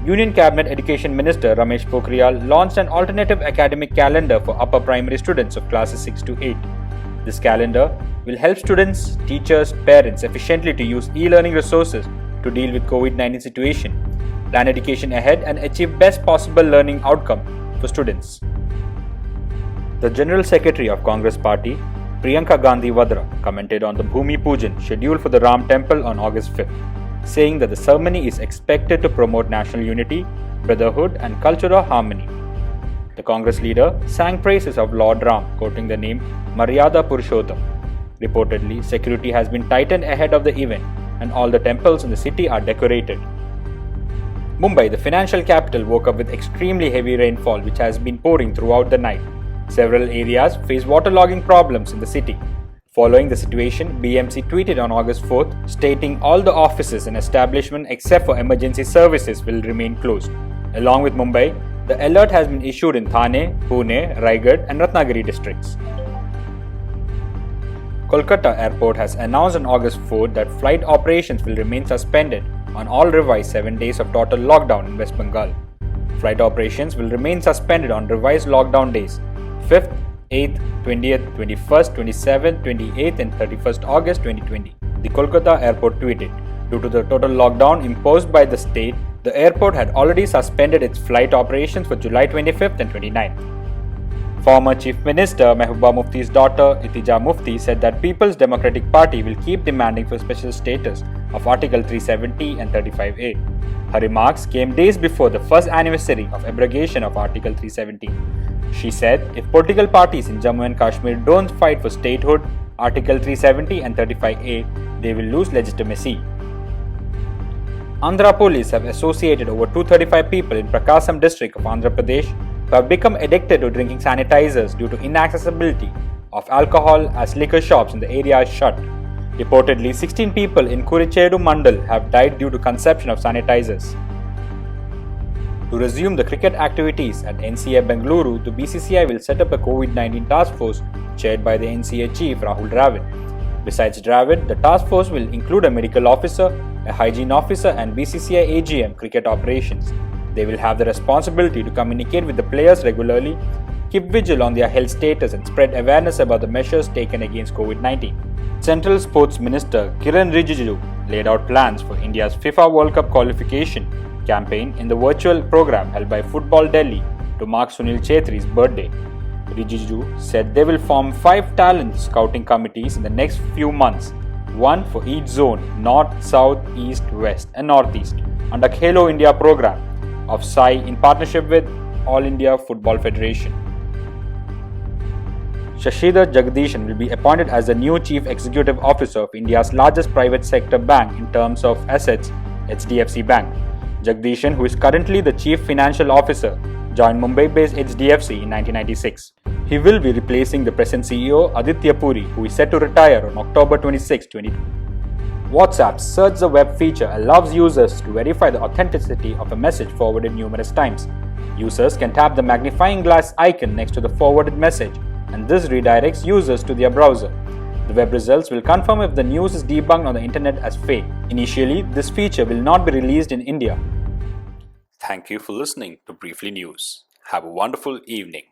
Union Cabinet Education Minister Ramesh Pokhriyal launched an alternative academic calendar for upper primary students of classes 6 to 8. This calendar will help students, teachers, parents efficiently to use e-learning resources to deal with COVID-19 situation, plan education ahead and achieve best possible learning outcome for students. The General Secretary of Congress Party, Priyanka Gandhi Vadra, commented on the Bhumi Pujan scheduled for the Ram Temple on August 5th, saying that the ceremony is expected to promote national unity, brotherhood and cultural harmony. The Congress leader sang praises of Lord Ram, quoting the name Maryada Purushottam. Reportedly, security has been tightened ahead of the event and all the temples in the city are decorated. Mumbai, the financial capital, woke up with extremely heavy rainfall which has been pouring throughout the night. Several areas face waterlogging problems in the city. Following the situation, BMC tweeted on August 4th stating all the offices and establishments except for emergency services will remain closed. Along with Mumbai, the alert has been issued in Thane, Pune, Raigad and Ratnagiri districts. Kolkata Airport has announced on August 4th that flight operations will remain suspended on all revised 7 days of total lockdown in West Bengal. Flight operations will remain suspended on revised lockdown days 5th, 8th, 20th, 21st, 27th, 28th and 31st August 2020. The Kolkata Airport tweeted, due to the total lockdown imposed by the state, the airport had already suspended its flight operations for July 25th and 29th. Former Chief Minister Mehbooba Mufti's daughter Itija Mufti said that People's Democratic Party will keep demanding for special status of Article 370 and 35A. Her remarks came days before the first anniversary of abrogation of Article 370. She said if political parties in Jammu and Kashmir don't fight for statehood, Article 370 and 35A, they will lose legitimacy. Andhra police have associated over 235 people in Prakasam district of Andhra Pradesh who have become addicted to drinking sanitizers due to inaccessibility of alcohol as liquor shops in the area are shut. Reportedly, 16 people in Kurichedu Mandal have died due to consumption of sanitizers. To resume the cricket activities at NCA Bengaluru, the BCCI will set up a COVID-19 task force chaired by the NCA chief Rahul Dravid. Besides Dravid, the task force will include a medical officer, a hygiene officer and BCCI AGM cricket operations. They will have the responsibility to communicate with the players regularly, keep vigil on their health status and spread awareness about the measures taken against COVID-19. Central Sports Minister Kiran Rijiju laid out plans for India's FIFA World Cup qualification campaign in the virtual program held by Football Delhi to mark Sunil Chhetri's birthday. Rijiju said they will form 5 talent scouting committees in the next few months, one for each zone, North, South, East, West and Northeast, under Khelo India program of SAI in partnership with All India Football Federation. Shashidhar Jagdishan will be appointed as the new Chief Executive Officer of India's largest private sector bank in terms of assets, HDFC Bank. Jagdishan, who is currently the Chief Financial Officer, joined Mumbai-based HDFC in 1996. He will be replacing the present CEO Aditya Puri, who is set to retire on October 26, 2020. WhatsApp's Search the Web feature allows users to verify the authenticity of a message forwarded numerous times. Users can tap the magnifying glass icon next to the forwarded message, and this redirects users to their browser. The web results will confirm if the news is debunked on the internet as fake. Initially, this feature will not be released in India. Thank you for listening to Briefly News. Have a wonderful evening.